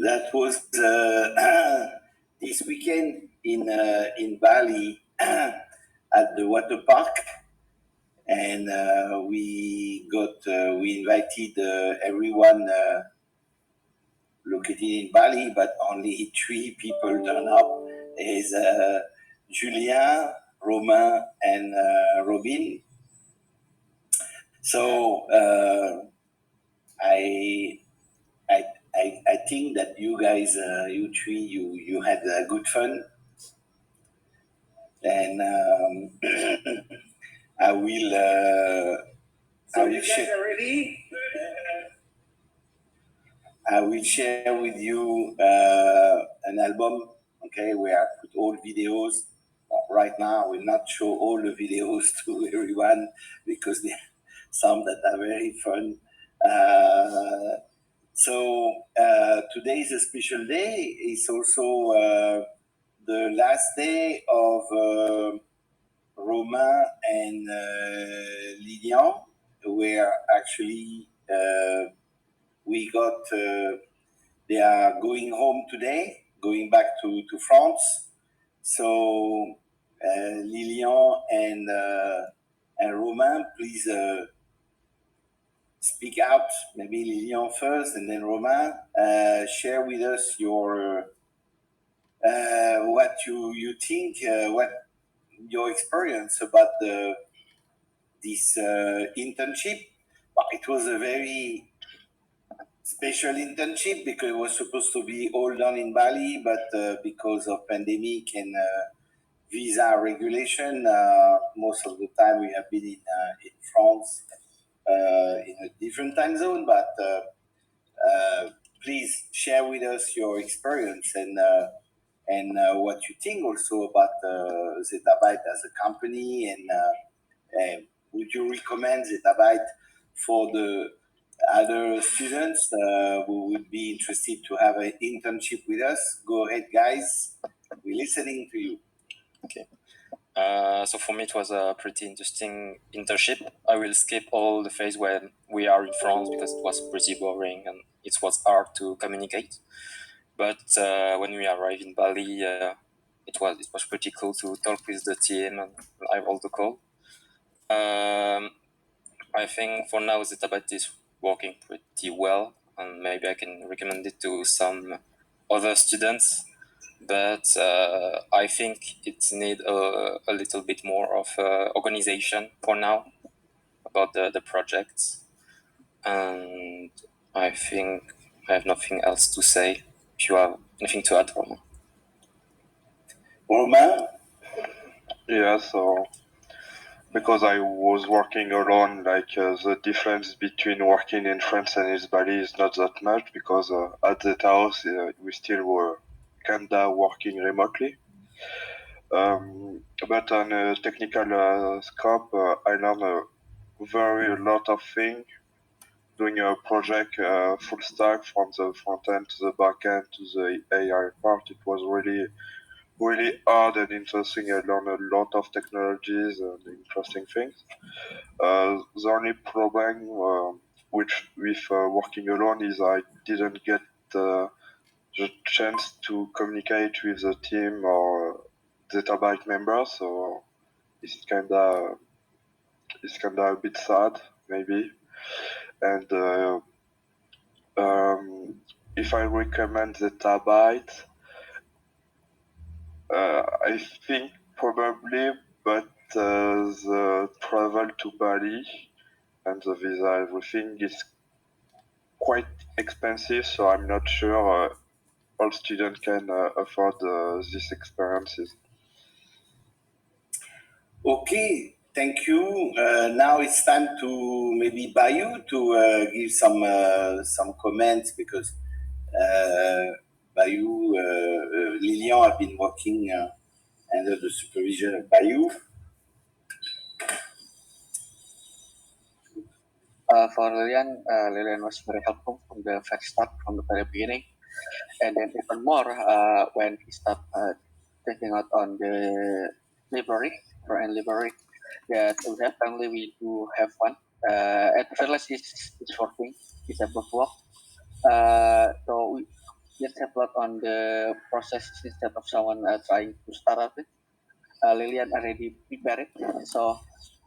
That was this weekend in Bali at the water park, and we invited everyone located in Bali, but only three people turned up. Is Julien, Romain, and Robin. So I I think that you guys, you three, you had good fun, and I will. So I will you guys share. are ready? I will share with you an album. Okay, where I put all videos. Right now, I will not show all the videos to everyone because there are some that are very fun. So today is a special day. It's also the last day of Romain and Lilian, where actually we got. They are going home today, going back to France. So Lilian and Romain, please speak out. Maybe Lilian first, and then Romain. Share with us your what you think, what your experience about this internship. Well, it was a very special internship because it was supposed to be all done in Bali, but because of pandemic and visa regulation, most of the time we have been in France in a different time zone. But please share with us your experience and what you think also about Zetta Byte as a company, and would you recommend Zetta Byte for the other students who would be interested to have an internship with us? Go ahead, guys. We're listening to you. Okay. So for me, it was a pretty interesting internship. I will skip all the phase when we are in France because it was pretty boring and it was hard to communicate. But when we arrived in Bali, it was pretty cool to talk with the team and have all the call. I think for now the Byte is working pretty well, and maybe I can recommend it to some other students. But I think it needs a little bit more of organization for now about the projects, and I think I have nothing else to say. If you have anything to add, Romain. Romain? Yeah, so because I was working alone, like the difference between working in France and in Bali is not that much because at that house we still were kinda working remotely. But on a technical scope, I learned a very lot of things doing a project full stack from the front end to the back end to the AI part. It was really hard and interesting. I learned a lot of technologies and interesting things. The only problem with working alone is I didn't get the chance to communicate with the team or Zetta Byte members, so it's kinda a bit sad maybe. And if I recommend Zetta Byte, I think probably, but the travel to Bali and the visa, everything is quite expensive, so I'm not sure all students can afford these experiences. Okay, thank you. Now it's time to maybe Bayou to give some comments because Bayou, Lilian have been working under the supervision of Bayou. For Lilian was very helpful from the very start, from the very beginning, and then even more when he started taking out on the library, front-end library. That definitely we do have one. At first, it's working. It's able to work. So just have a lot on the process instead of someone trying to start up it. Lilian already prepared it, so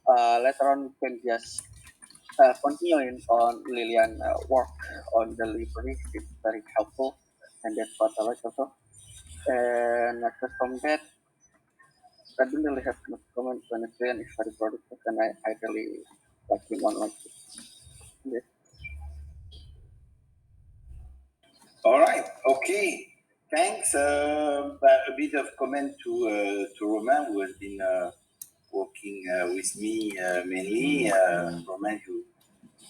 later on we can just continuing on Lilian work on the library. It's very helpful, and that's what I like also. And aside from that, I don't really have much comment when Lilian is very productive, and I really like him on like this. All right. Okay. Thanks. A bit of comment to Romain, who has been working with me mainly. Romain,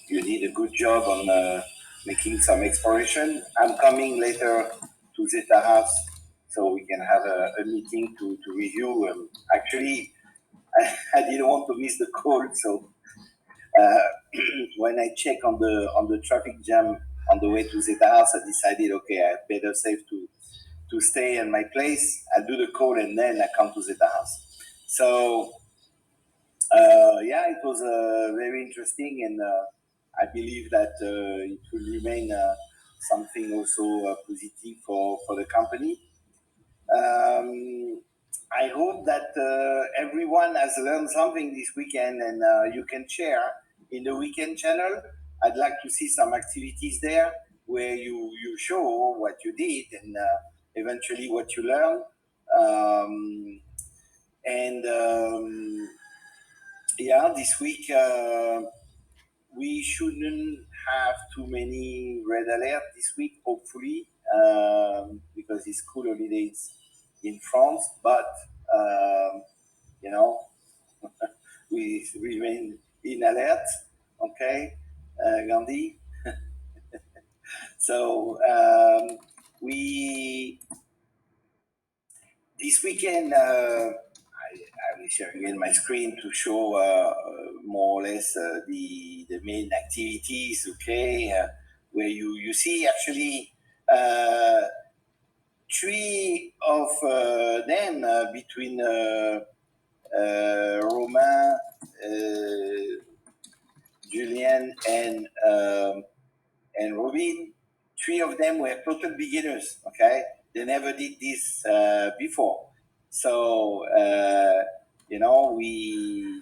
you did a good job on making some exploration. I'm coming later to Zetta House, so we can have a meeting to review. Actually, I didn't want to miss the call, so uh, when I check on the traffic jam on the way to Zeta House, I decided, okay, I better save to stay in my place. I do the call and then I come to Zeta House. So yeah, it was very interesting, and I believe that it will remain something also positive for the company. Um, I hope that everyone has learned something this weekend, and you can share in the weekend channel. I'd like to see some activities there where you show what you did and eventually what you learned. Um, and yeah, this week we shouldn't have too many red alert this week, hopefully, because it's school holidays in France. But you know, we remain in alert. Okay, Gandhi. So we this weekend. I will share again my screen to show more or less the main activities. Okay, where you see actually uh, three of them between Romain, Julien, and Robin. Three of them were total beginners. Okay, they never did this before. So we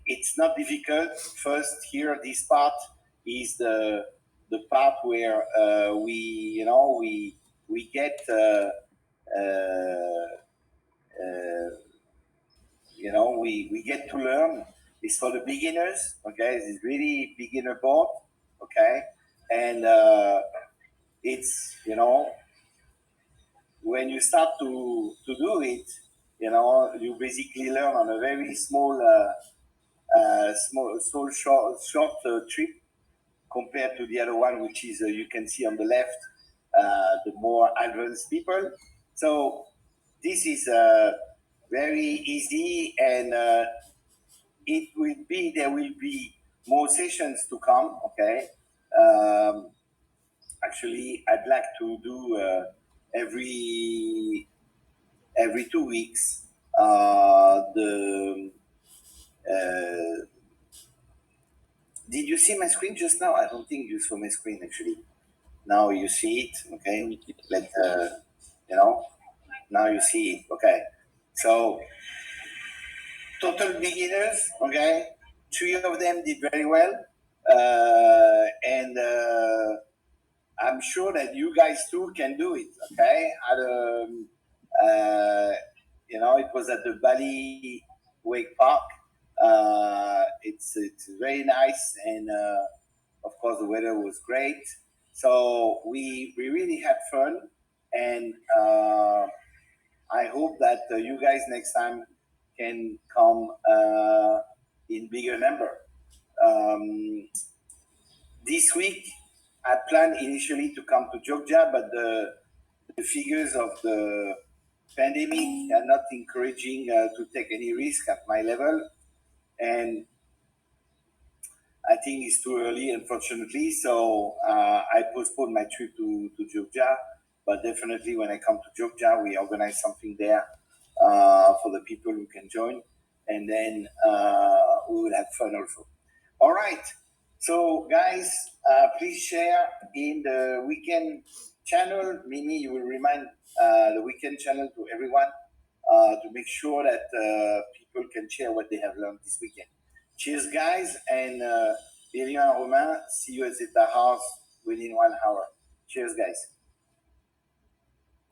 it's not difficult. First, here this part is the part where we get we get to learn. It's for the beginners. Okay, it's really beginner board. Okay, and it's when you start to do it, you basically learn on a very short trip compared to the other one, which is you can see on the left, the more advanced people. So this is very easy, and there will be more sessions to come. Okay, actually, I'd like to do every 2 weeks the did you see my screen just now? I don't think you saw my screen actually. Now you see it, okay? Let now you see it, okay? So total beginners, okay? Three of them did very well, and I'm sure that you guys too can do it, okay? Uh, it was at the Bali Wake Park. It's very nice, and of course the weather was great. So we really had fun, and I hope that you guys next time can come in bigger number. Um, this week I planned initially to come to Jogja, but the figures of the pandemic are not encouraging to take any risk at my level, and I think it's too early, unfortunately. So I postponed my trip to Jogja, but definitely when I come to Jogja, we organize something there for the people who can join, and then we will have fun also. All right. So, guys, please share in the weekend channel. Mimi, you will remind the weekend channel to everyone to make sure that people can share what they have learned this weekend. Cheers, guys, and Lilian and Romain, see you at Zetta House within 1 hour. Cheers, guys.